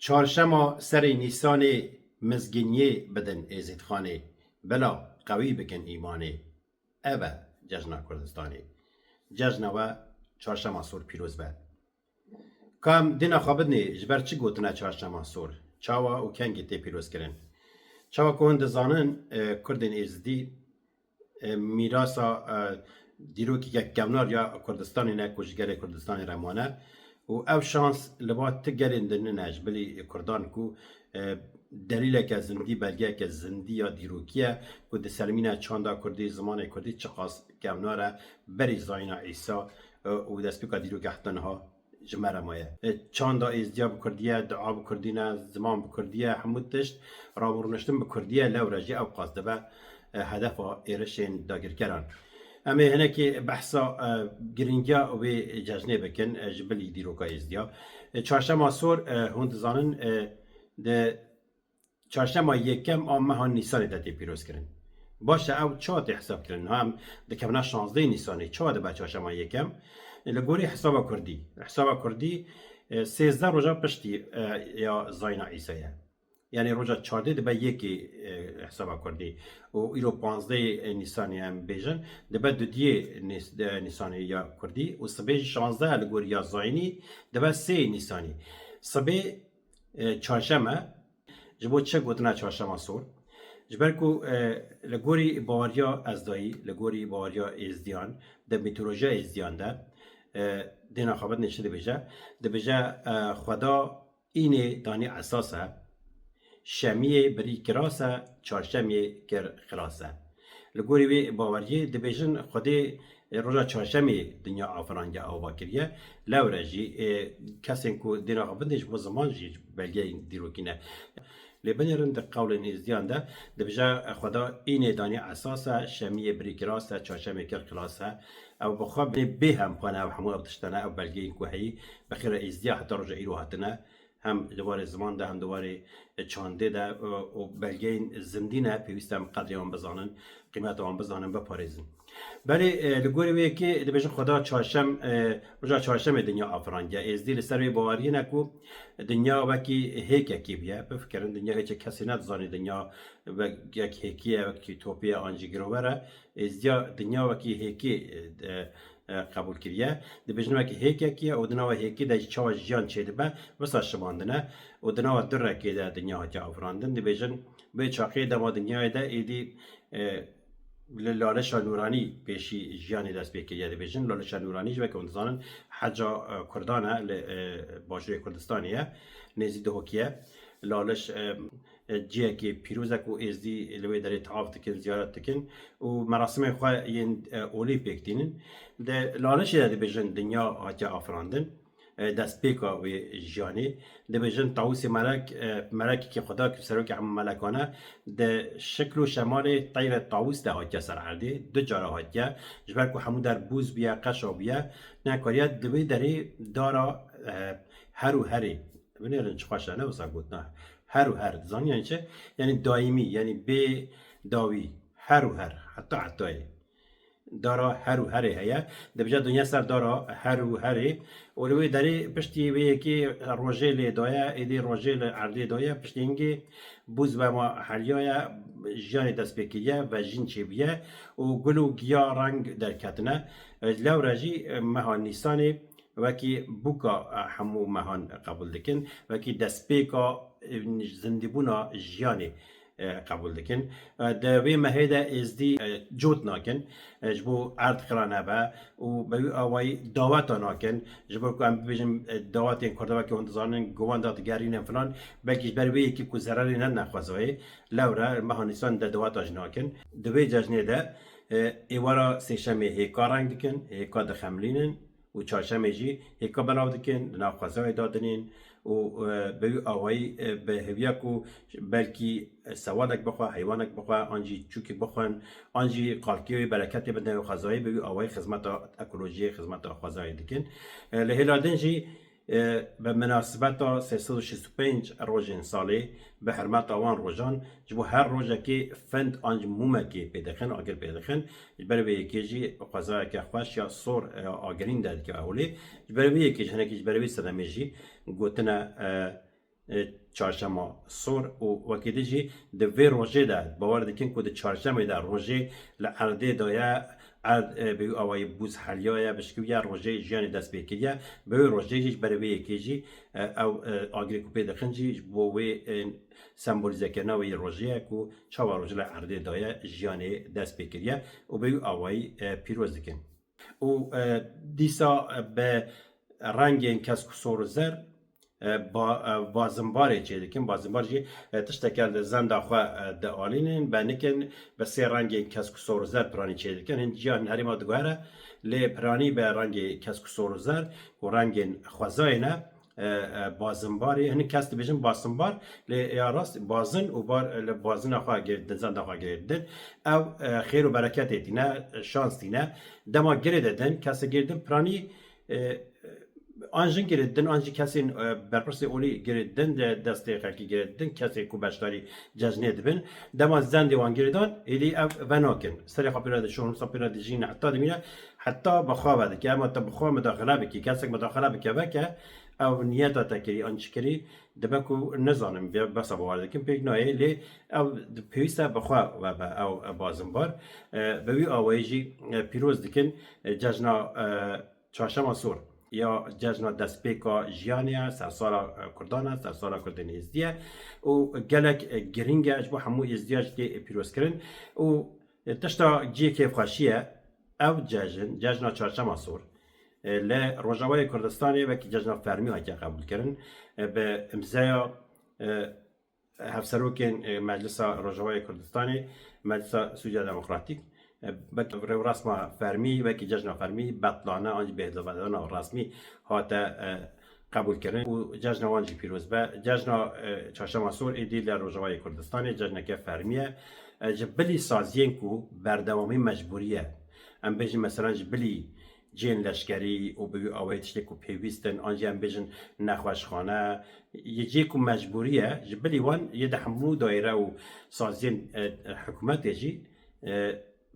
چهارشەمە سەری نیسانê mizgînyê bidin êzîdxanê, bila qewî bikin îmanê. Ev e cejna Kurdistanê. Cejna we çarşema sor pîroz be. Kam dîna xwe bidinê ji ber çi gotine çarşema sor? Çawa û kengê tê pîrozkirin. Çawa ku hûn dizanin Kurdên êzidî mîrasa dîrokeke kevnar ya Kurdistanê ne ku ji gerê Kurdistanê re mane û ev şans li ba ti gelên din ne ji bilî Kurdan ku delîleke zindî belgeyeke zindî ya dîrokî ye ku di sermîna çanda Kurdî zimanê Kurdî çi qas kevnar e berî zayîna Îsa û destpêka dîrokê heta niha ji me re maye. Çanda êzidiya bi Kurdî ye, dua bi Kurdî ne, ziman bi Kurdî ye, hemû tişt raborûniştin bi Kurdî ye lewre jî ew qas dibe hedefa êrişên dagirkeran. Em ê hinekî behsa girîngiya wê cejnê bikin ji bilî dîroka êzidiya. Çarşema sor hûn dizanin di çarşema yekem a meha Nîsanê de tê pîrozkirin. Baş e ew çawa tê hesabkirin? Hem dikevna 16 Nîsanê çawa dibe çarşema yekem? Li gorî hesaba Kurdî. Hesaba Kurdî 13 roja piştî ya zayîna Îsa ye. Yani roja çardê dibe yekê hesaba Kurdî û îro 15 Nîsanê em bêjin dibe dudiyê Nîsanê ya Kurdî û sibê jî 16 li gorî ya zayînî dibe 3 Nîsanê. Sibê çarşeme ji bo çi gotina çarşema sor? Ji ber ku li gorî baweriya ezdayî, li gorî baweriya êzidiyan di mîtolojiya êzidiyan de dêna xwe bidinê çi dibêje? Dibêje xweda înê danî esas e, şemiyê birî kiras e, çarşemê kir xilas e. Li gorî wê baweriyê dibêjin Xwedê roja çarşemê dinya afirangiya ava kiriye, lewre jî kesên ku dêna xwe bidin ji bo ziman jî belgeyên dîrokî ne. Lê binêrin di qewlên êzidiyan de dibêje xweda înê danî esas e, şemiyê birî kiras e, çarşemê kir xilas e. Ew bi xwe bê hem xwe ne ew hemû ev tiştene ew belgeyên ku heyî bi xêra êzidiya heta roja îro hatine hem di warê ziman de hem di warê çandê de û belgeyên zindî ne pêwîst em qedrê wan bizanin, qîmeta wan bizanin biparêzin. Belê li gorî wê yekê dibêjin xweda çarşem roja çarşemê dinya afirangiye. Êzidî li ser wê baweriyê ne ku dinya wekî hêkekê bûye. Bifikirin dinya hiç kesî ne dizanî dinya wek hêkî ye, wek ütopya an jî girover e. Êzidiya dinya wekî hêkî qebûl kiriye. Dibêjin wekî hêkekî ye û di nava hêkî de çawa jiyan çêdibe wisa şimandine û di nava direkê de dinya hatiye afirandin. Dibêjin bê çaqiyê dema dinyayê de êdî li laleşa nûranî pêşî jiyanê dest pê kiriye dibêjin. Laleşa nûranî ji wek hûn dizanin heca Kurdan e li başûrê Kurdistanê ye, nêzî dihokî ye. Laleş ciyekê pîrozek û êzidî li wê derê tav dikin, ziyaret dikin û merasimên xwe yên olî pêk dînin. Di Laleşê de dibêjin dinya hatiye afirandin, destpêka wê jiyanê. Dibêjin Tawûsê melek, melekekî Xweda ku serokê hemû melekan e, di şikl û şemalê teyra Tawûs de hatiye ser erdê, du cara hatiye, ji ber ku hemû der bûz bûye, qeşa bûye, nekariye di wê derê dara her û herê. Binêrin çi xweş e, ne wisa gotina her û her. Dizanî yani çi? Yani daîmî, yani bê dawî, her û her, heta hetayê. Dara her û herê heye. Dibêje dinya ser dara her û herê û li wê derê piştî wê yekê rojê lê daye, êdî rojê li erdê daye, piştîngê bûz vema heriya ye, jiyanê dest pê kiriye ve jîn çêbûye û gul û giya reng derketine. Lewre jî meha Nîsanê wekî bûka hemû mehan qebûl dikin, wekî destpêka zindîbûna jiyanê qebûl dikin. Di wê mehê de êzidî cot nakin ji bo erd xiran hebe û bi wî awayî daweta nakin ji bo ku em bibêjin dawetên Kurda wekî hûn dizanin govanda digerînin filan belkî ji ber wê yekî ku zererê ne nexwezayê lewre meha Nîsanê de daweta jî nakin. Di wê cejnê de êwara sêşemê hêka reng dikin, hêka dixemilînin û çarşemê jî hêka belav dikin, di nav xwezayê dadinên û bi wî awayî bi hêviya ku belkî sewadek bixwe, heywanek bixwe, an jî çûkek bixwin, an jî qalkê wê bereketê bidin wê xwezayê bi wî awayî xizmeta ekolojiyê, xizmeta xwezayê dikin. Li hêla din jî bi münasibeta 365 rojên salê bi hirmeta wan rojan ji bo her rojekê find an jî mûmekê pêdixin, agir pêdixin. Ji ber vê yekê jî xwezayeke xweş ya sor agirîn de dike ewlê. Ji ber vê yekê jî hinekî ji ber vê sedemê jî gotine چهارشنبه سور و وکیدی جی دوی روژه ده باور دکن که ده چهارشنبه ده روژه لعرده دایا عرد به اوای بوز حلیای بشکویا روژه جیان دست بکیه به روژه جیش بروی یکیجی او آگری کوپه دخنجی بوی سمبولیزه کنه وی روژه کو چهار روژه لعرده دایا جیان دست بکیه و به اوای پیروز دکن و دیسا به رنگ کسک سور زر بازمباری چه دکن بازمبار جی تشتکل زند آخوا د آلینن بنکن به سه رنگ کسک سور زر پرانی چه دکن هنجیان هری ما دگوهره لی پرانی به رنگ کسک سور زر و رنگ خوزاینه بازمباری هنی کس بیشتر بازمبار لی یا راست بازن و بار بازن آخوا گردن زند آخوا گردن او خیر و برکت دینه شانس دینه دما گردن کس گردن پرانی آنجن گردن آنجی کسی برپرسی اولی گردن دسته خاکی گردن کسی کو باشداری جزنه دبن دما زندی وان گردن ایلی اف وناکن سری خبرات شون خبرات جین حتی دمیره حتی بخوابه که اما تا بخواب مداخله بکی کسی مداخله بکی وکه او نیت تکری آنچ کری دبکو نزانم بس باورده کم پیک نایه لی او پیوسته بخواب و او بازمبار به وی آوایجی پیروز دکن جشنا چهارشنبه سور یا جشن دستپیکا جیانیا سرسالا کردانه سرسالا کردن ازدیه و گلک گرینگه اجبو همو ازدیاج که پیروز کرن و تشتا جی که خوشیه او جشن چهارشنبه سور ل روجاوای کردستانی و که جشن فرمی ها که قبول کردن به امضای هفسروکن مجلس روجاوای کردستانی مجلس سوریه دموکراتیک رو رسم فرمی و که جشن فرمی بطلانه آنجی به هدفدان رسمی هاته قبول کردن و جشن آنجی پیروز به جشن چهارشنبه سور ایدی در روجاوای کردستان جشن که فرمیه جبلی سازین کو بردوامی مجبوریه ام بیشتر مثلا جبلی جین لشکری و به آوایتش کو پیوستن آنجی ام بیشتر نخوشخانه یه کو مجبوریه جبلی وان یه دحمو دایره و سازین حکومت یجی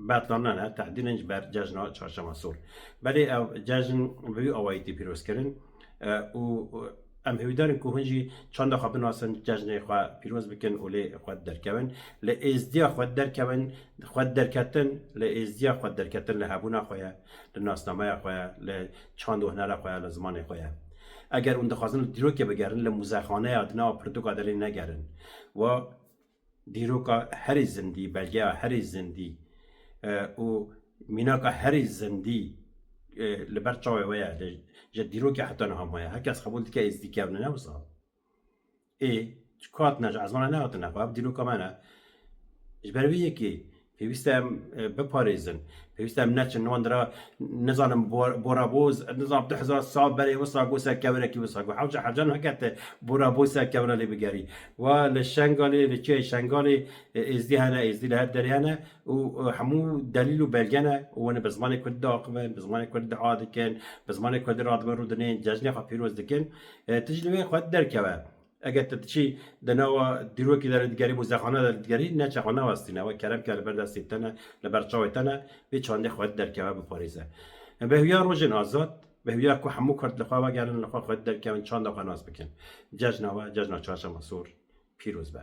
بطلانه نه تعدیلنج بر جشن چهارشنبه سور ولی جشن به آوایتی پیروز کردن و ام هیدارن که هنجی چند خبر ناسن جشن خوا پیروز بکن ولی خود درکون ل ازدیا خود درکون خود درکتن ل ازدیا خود درکتن لهبونا خویا لناسنامه خویا ل چند هنر خویا لزمان خویا اگر اون دخوازن دیروک بگیرن لموزخانه ادنا پرتوک ادلی نگیرن و دیروک هر زندی بلگه هر زندی و میناکا هری زندی لبرچاوی ویا جدیرو که حتی نهم ویا هکس قبول دیگه از دیگه ابن نوصل کات نج از من نه اتنا قاب دیرو کمانه جبرویه کی پیوستم بپاریزن پیوستم نچ نواندرا نظام بورابوز نظام 10,000 سال برای وسا گوسا کبره کی وسا گو حوجه حجان هکت بورابوسا کبره لی بگری و لشنگالی لچه شنگالی ازدی هنه ازدی لهر دریانه و همو دلیل و بلگنه و نه بزمان کد داقمن بزمان کد عاد کن بزمان کد راد برو دنین جشن خا پیروز دکن تجربه خود درکبه اگر تچی دنوا دیروکی در دیگری موزخانه در دیگری نه چخانه واستینه و کرم که لبر دستیتنه لبر چاویتنه به چانده خود در که به پاریزه به هویا روزن آزاد به هویا کو همو کرد لخوا و گرن لخوا خود در که چند دقیقه ناز بکن جشن چهارشنبه سور پیروز به